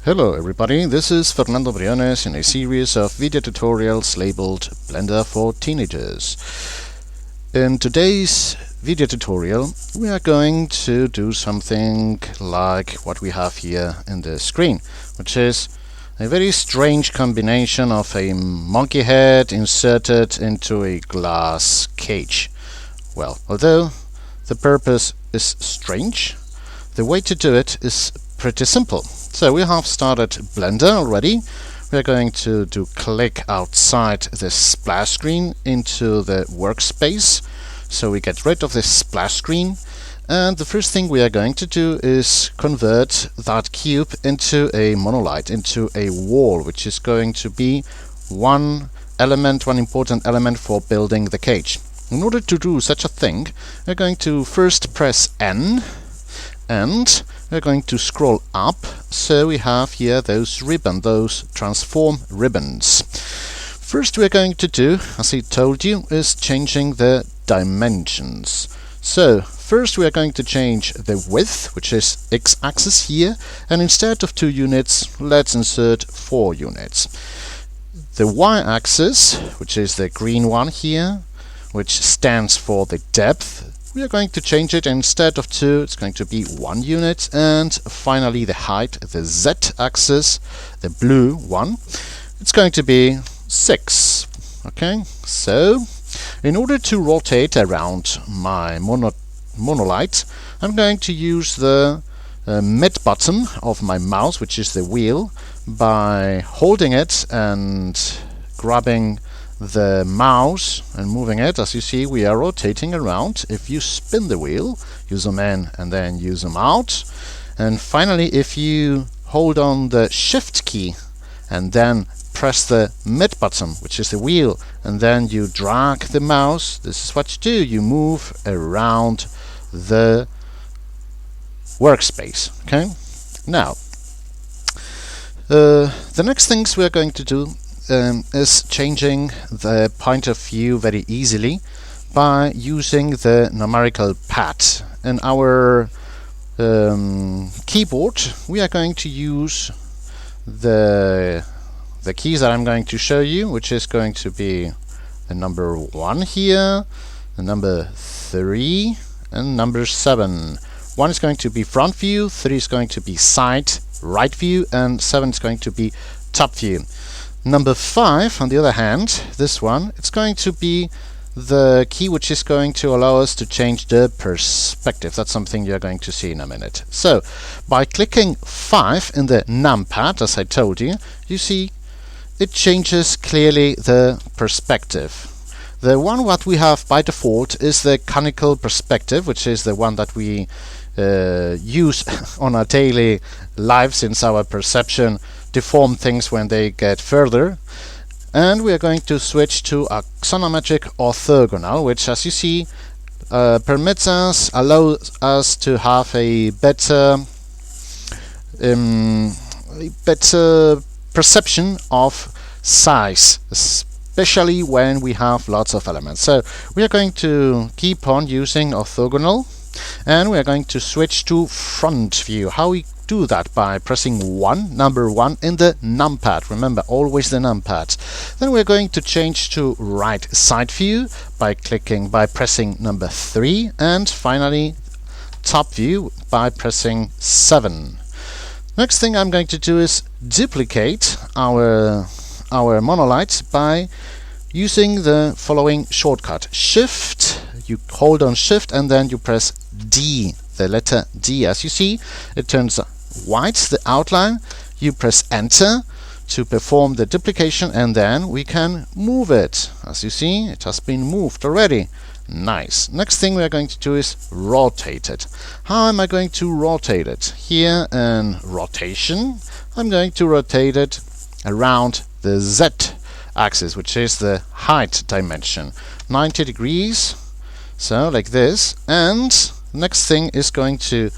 Hello everybody, this is Fernando Briones in a series of video tutorials labeled Blender for Teenagers. In today's video tutorial we are going to do something like what we have here in the screen, which is a very strange combination of a monkey head inserted into a glass cage. Well, although the purpose is strange, the way to do it is pretty simple. So we have started Blender already. We are going to do click outside the splash screen into the workspace. So we get rid of this splash screen. And the first thing we are going to do is convert that cube into a monolith, into a wall, which is going to be one important element for building the cage. In order to do such a thing, we're going to first press N, and we're going to scroll up, so we have here those transform ribbons. First we're going to do, as I told you, is changing the dimensions. So first we are going to change the width, which is x-axis here, and instead of 2 units, let's insert 4 units. The y-axis, which is the green one here, which stands for the depth, we are going to change it. Instead of 2, it's going to be 1 unit. And finally the height, the z-axis, the blue one, it's going to be 6. Okay, so in order to rotate around my monolith, I'm going to use the mid button of my mouse, which is the wheel, by holding it and grabbing the mouse and moving it. As you see, we are rotating around. If you spin the wheel, you zoom in and then you zoom out. And finally, if you hold on the shift key and then press the mid button, which is the wheel, and then you drag the mouse, this is what you do. You move around the workspace. Okay, now the next things we're going to do is changing the point of view very easily by using the numerical pad. In our keyboard we are going to use the keys that I'm going to show you, which is going to be the number 1 here, the number 3 and number 7. 1 is going to be front view, 3 is going to be side right view, and 7 is going to be top view. Number 5, on the other hand, this one, it's going to be the key which is going to allow us to change the perspective. That's something you're going to see in a minute. So, by clicking 5 in the numpad, as I told you, you see it changes clearly the perspective. The one what we have by default is the conical perspective, which is the one that we use on our daily life, since our perception deform things when they get further. And we are going to switch to axonometric orthogonal, which, as you see, allows us to have a better perception of size, especially when we have lots of elements. So we are going to keep on using orthogonal, and we are going to switch to front view. How we do that? By pressing number 1 in the numpad. Remember, always the numpad. Then we're going to change to right side view by pressing number 3, and finally top view by pressing 7. Next thing I'm going to do is duplicate our monolith by using the following shortcut. Shift, you hold on Shift and then you press D, the letter D. As you see, it turns white, the outline. You press Enter to perform the duplication, and then we can move it. As you see, it has been moved already. Nice. Next thing we are going to do is rotate it. How am I going to rotate it? Here in rotation, I'm going to rotate it around the Z axis, which is the height dimension, 90 degrees, so like this. And next thing is going to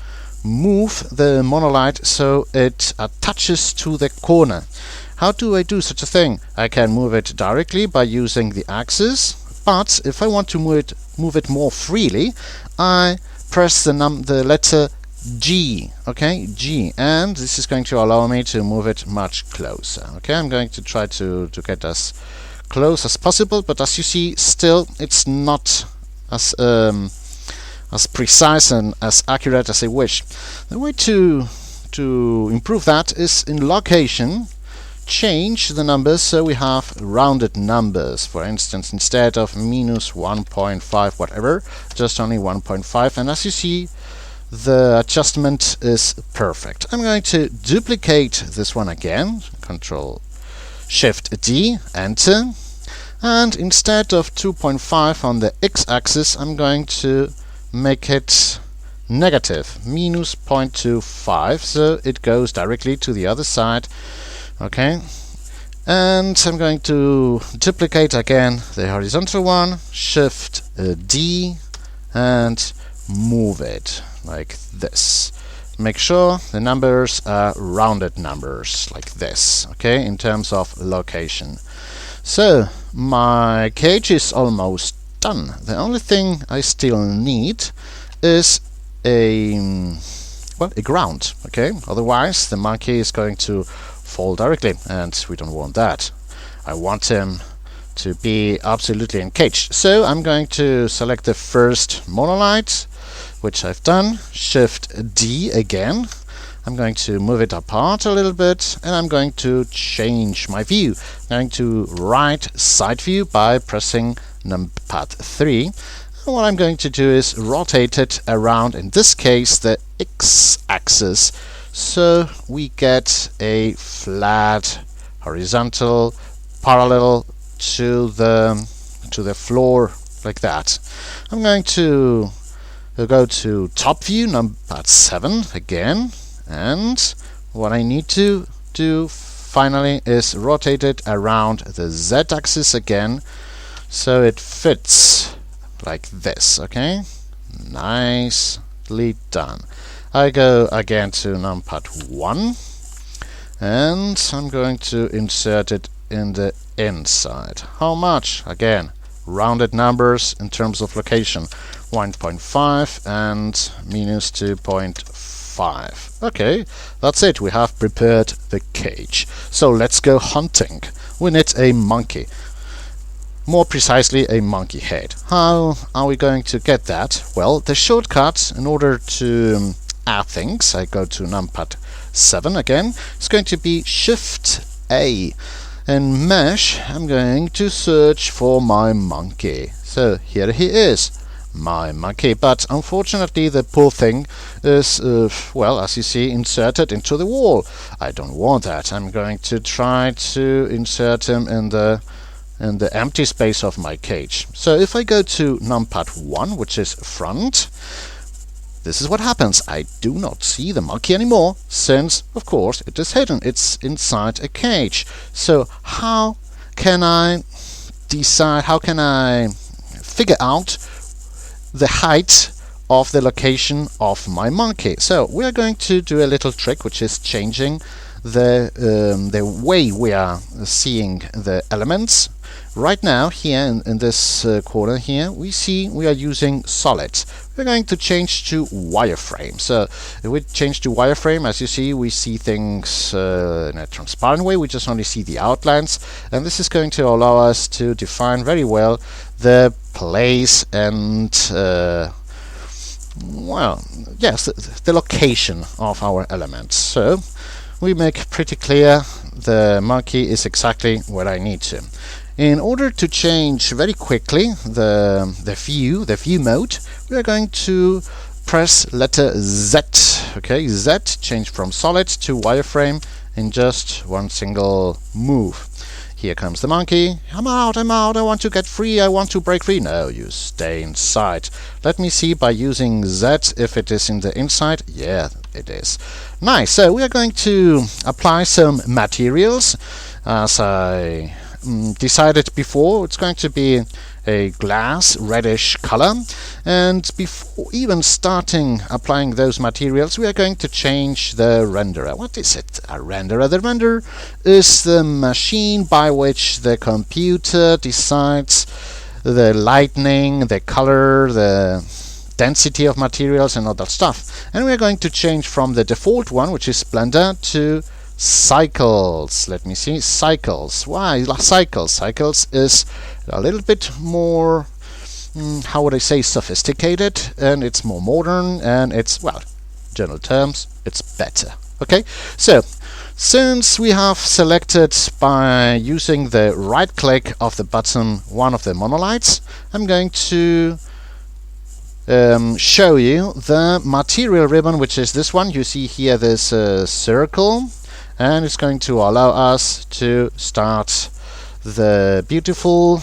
move the monolith so it attaches to the corner. How do I do such a thing? I can move it directly by using the axis, but if I want to move it more freely, I press the letter G, okay, G, and this is going to allow me to move it much closer. Okay, I'm going to try to get as close as possible, but as you see, still it's not as precise and as accurate as I wish. The way to improve that is in location, change the numbers so we have rounded numbers. For instance, instead of minus 1.5 whatever, just only 1.5, and as you see, the adjustment is perfect. I'm going to duplicate this one again, Control Shift D, enter, and instead of 2.5 on the x-axis, I'm going to make it negative, minus 0.25, so it goes directly to the other side. Okay, and I'm going to duplicate again the horizontal one, Shift D, and move it like this. Make sure the numbers are rounded numbers like this, okay, in terms of location. So my cage is almost done. The only thing I still need is a ground, okay, otherwise the monkey is going to fall directly, and we don't want that. I want him to be absolutely encaged. So I'm going to select the first monolith, which I've done, Shift D again. I'm going to move it apart a little bit, and I'm going to change my view. I'm going to right side view by pressing numpad 3. And what I'm going to do is rotate it around, in this case, the x-axis, so we get a flat horizontal parallel to the floor like that. I'm going to go to top view, numpad 7 again, and what I need to do finally is rotate it around the z-axis again, so it fits like this. Okay, nicely done. I go again to numpad 1, and I'm going to insert it in the inside. How much? Again, rounded numbers in terms of location, 1.5 and minus 2.5. Okay, that's it. We have prepared the cage. So let's go hunting. We need a monkey. More precisely, a monkey head. How are we going to get that? Well, the shortcut, in order to add things, I go to numpad 7 again. It's going to be Shift A. In Mesh, I'm going to search for my monkey. So here he is, my monkey. But unfortunately, the poor thing is, well, as you see, inserted into the wall. I don't want that. I'm going to try to insert him in the empty space of my cage. So if I go to numpad 1, which is front, this is what happens. I do not see the monkey anymore, since, of course, it is hidden. It's inside a cage. So how can I decide, how can I figure out the height of the location of my monkey? So we are going to do a little trick, which is changing the way we are seeing the elements. Right now, here in this corner here, we see we are using solids. We're going to change to wireframe. So if we change to wireframe, as you see, we see things in a transparent way. We just only see the outlines, and this is going to allow us to define very well the place and well, yes, the location of our elements. So we make pretty clear the monkey is exactly where I need to. In order to change very quickly the view mode, we are going to press letter Z. Okay, Z, change from solid to wireframe in just one single move. Here comes the monkey. I'm out, I want to get free, I want to break free. No, you stay inside. Let me see by using Z if it is in the inside. Yeah, it is. Nice. So we are going to apply some materials. As I decided before, it's going to be a glass reddish color, and before even starting applying those materials, we are going to change the renderer. What is it? A renderer? The renderer is the machine by which the computer decides the lighting, the color, the density of materials and all that stuff. And we're going to change from the default one, which is Blender, to cycles. Let me see, cycles. Why cycles? Cycles is a little bit more, how would I say, sophisticated, and it's more modern, and it's, well, general terms, it's better. Okay, so since we have selected by using the right click of the button one of the monolights, I'm going to show you the material ribbon, which is this one. You see here this circle, and it's going to allow us to start the beautiful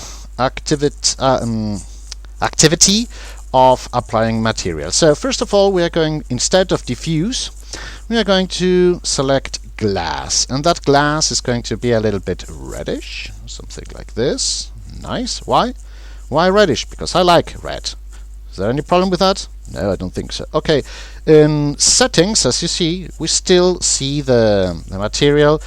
activity of applying material. So first of all, we are going, instead of diffuse, we are going to select glass, and that glass is going to be a little bit reddish, something like this. Nice. Why reddish? Because I like red. Is there any problem with that? No, I don't think so. Okay, in settings, as you see, we still see the material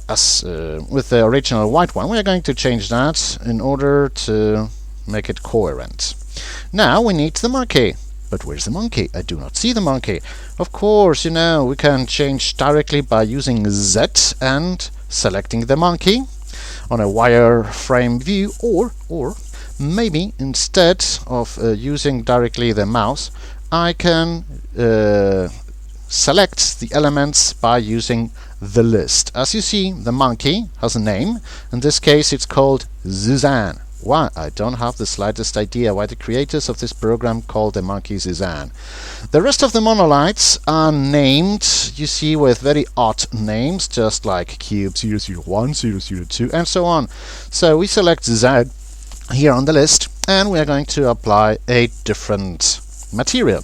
as with the original white one. We are going to change that in order to make it coherent. Now we need the monkey. But where's the monkey? I do not see the monkey. Of course, you know, we can change directly by using Z and selecting the monkey on a wireframe view, or maybe instead of using directly the mouse, I can select the elements by using the list. As you see, the monkey has a name. In this case, it's called Suzanne. Why? I don't have the slightest idea why the creators of this program called the monkey Suzanne. The rest of the monolights are named, you see, with very odd names, just like cube 001, 002, and so on. So we select Suzanne here on the list, and we are going to apply a different material.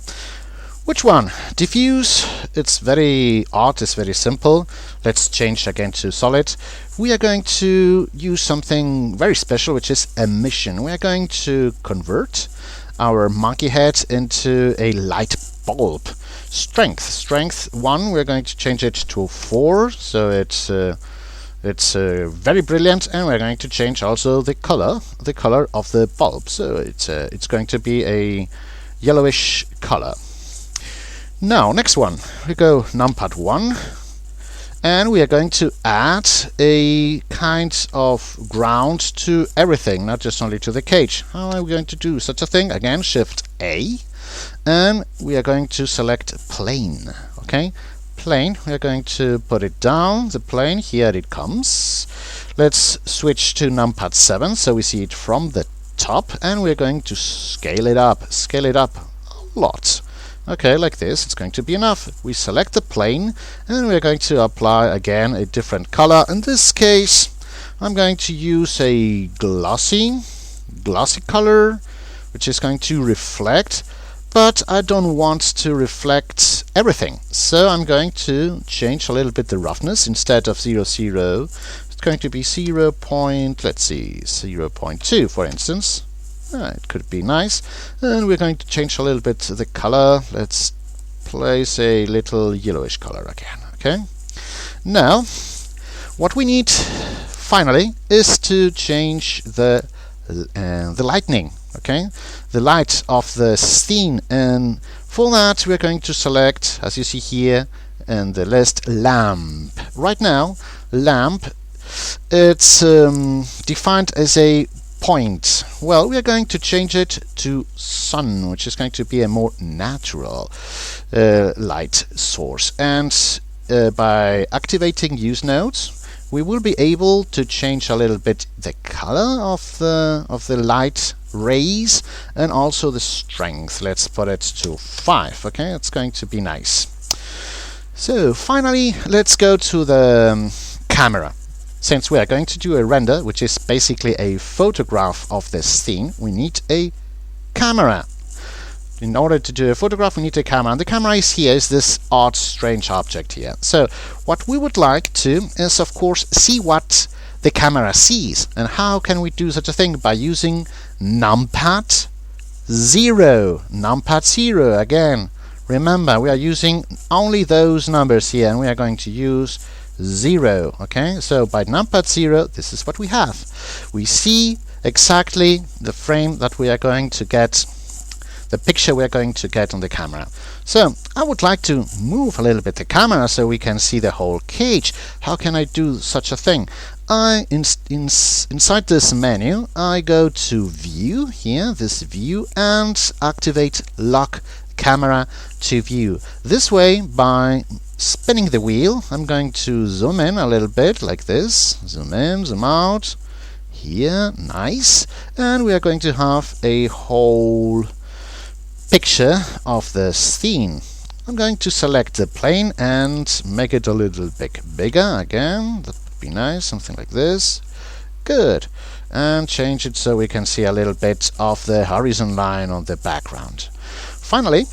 Which one? Diffuse. It's very odd, it's very simple. Let's change again to solid. We are going to use something very special, which is emission. We are going to convert our monkey head into a light bulb. Strength 1, we're going to change it to 4, so it's very brilliant, and we're going to change also the color of the bulb. So it's going to be a yellowish color. Now, next one, we go numpad 1, and we are going to add a kind of ground to everything, not just only to the cage. How are we going to do such a thing? Again, Shift A, and we are going to select plane. Okay, plane, we are going to put it down, the plane, here it comes. Let's switch to numpad 7, so we see it from the top, and we're going to scale it up a lot. Okay, like this, it's going to be enough. We select the plane, and we're going to apply again a different color. In this case, I'm going to use a glossy color, which is going to reflect, but I don't want to reflect everything. So I'm going to change a little bit the roughness. Instead of 00, it's going to be 0.2, for instance. It could be nice. And we're going to change a little bit the color. Let's place a little yellowish color again. Okay. Now, what we need finally is to change the lightning. Okay, the light of the scene, and for that we're going to select, as you see here in the list, lamp. Right now, lamp, it's defined as a point. Well, we are going to change it to sun, which is going to be a more natural light source. And by activating use nodes, we will be able to change a little bit the color of the light rays and also the strength. Let's put it to 5. Okay, it's going to be nice. So finally, let's go to the camera. Since we are going to do a render, which is basically a photograph of this scene, we need a camera. In order to do a photograph, we need a camera. And the camera is here, is this odd, strange object here. So what we would like to is, of course, see what the camera sees. And how can we do such a thing? By using numpad 0. Numpad 0, again. Remember, we are using only those numbers here, and we are going to use 0. Okay, so by numpad 0, this is what we have. We see exactly the frame that we are going to get the picture we're going to get on the camera. So I would like to move a little bit the camera so we can see the whole cage. How can I do such a thing? Inside this menu, I go to View, here, this View, and activate Lock Camera to View. This way, by spinning the wheel, I'm going to zoom in a little bit, like this. Zoom in, zoom out. Here, nice. And we are going to have a whole picture of the scene. I'm going to select the plane and make it a little bit bigger again. That would be nice, something like this. Good. And change it so we can see a little bit of the horizon line on the background. Finally,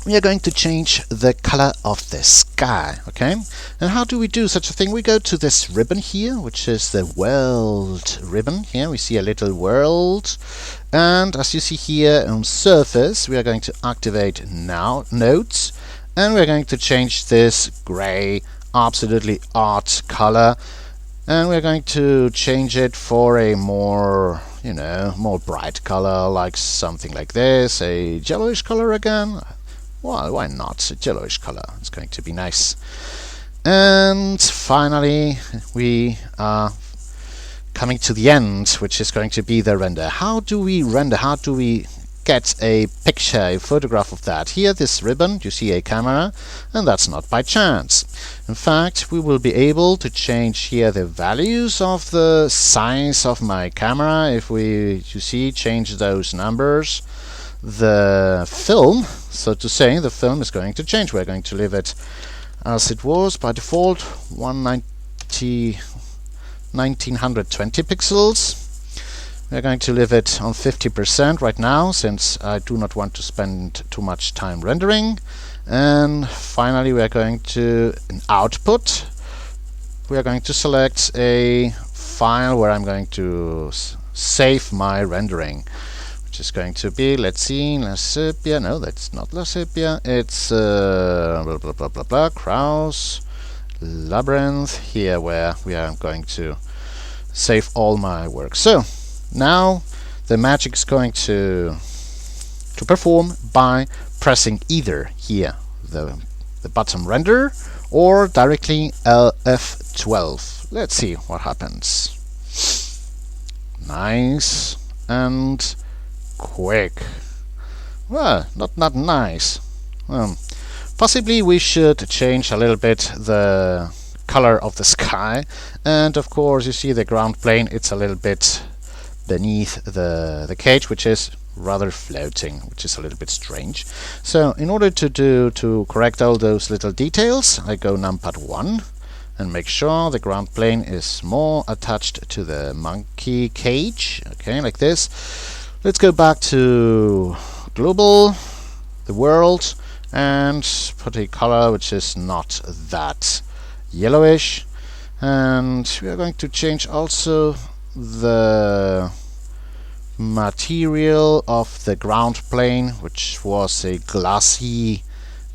we are going to change the color of the sky, okay? And how do we do such a thing? We go to this ribbon here, which is the world ribbon. Here we see a little world, and as you see here on surface, we are going to activate now nodes, and we're going to change this gray, absolutely odd color, and we're going to change it for a more, more bright color, like something like this, a yellowish color again. Well, why not? A yellowish color. It's going to be nice. And finally, we are coming to the end, which is going to be the render. How do we render? How do we get a picture, a photograph of that? Here, this ribbon, you see a camera, and that's not by chance. In fact, we will be able to change here the values of the size of my camera. If we, change those numbers, the film, so to say, the film is going to change. We're going to leave it as it was by default, 1920 pixels. We're going to leave it on 50% right now, since I do not want to spend too much time rendering. And finally, we are going to, in output, we are going to select a file where I'm going to save my rendering. Is going to be, let's see, La Sepia. No, that's not La Sepia. It's blah blah blah blah blah. Krause Labyrinth. Here, where we are going to save all my work. So now the magic is going to perform by pressing either here the button render or directly F12. Let's see what happens. Nice and quick. Well, not nice. Possibly we should change a little bit the color of the sky, and of course you see the ground plane, it's a little bit beneath the cage, which is rather floating, which is a little bit strange. So in order to correct all those little details, I go numpad 1 and make sure the ground plane is more attached to the monkey cage, okay, like this. Let's go back to global, the world, and put a color which is not that yellowish. And we are going to change also the material of the ground plane, which was a glassy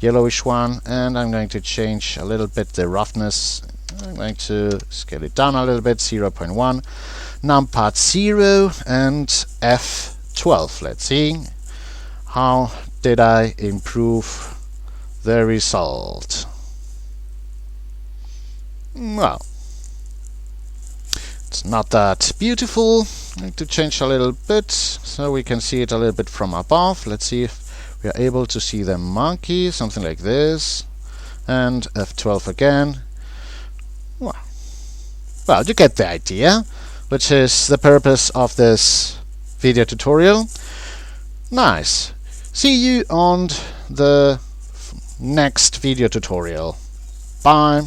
yellowish one. And I'm going to change a little bit the roughness. I'm going to scale it down a little bit, 0.1, numpad 0 and F12. Let's see, how did I improve the result? Well, it's not that beautiful. I need to change a little bit so we can see it a little bit from above. Let's see if we are able to see the monkey, something like this, and F12 again. Well, you get the idea, which is the purpose of this video tutorial. Nice. See you on the next video tutorial. Bye.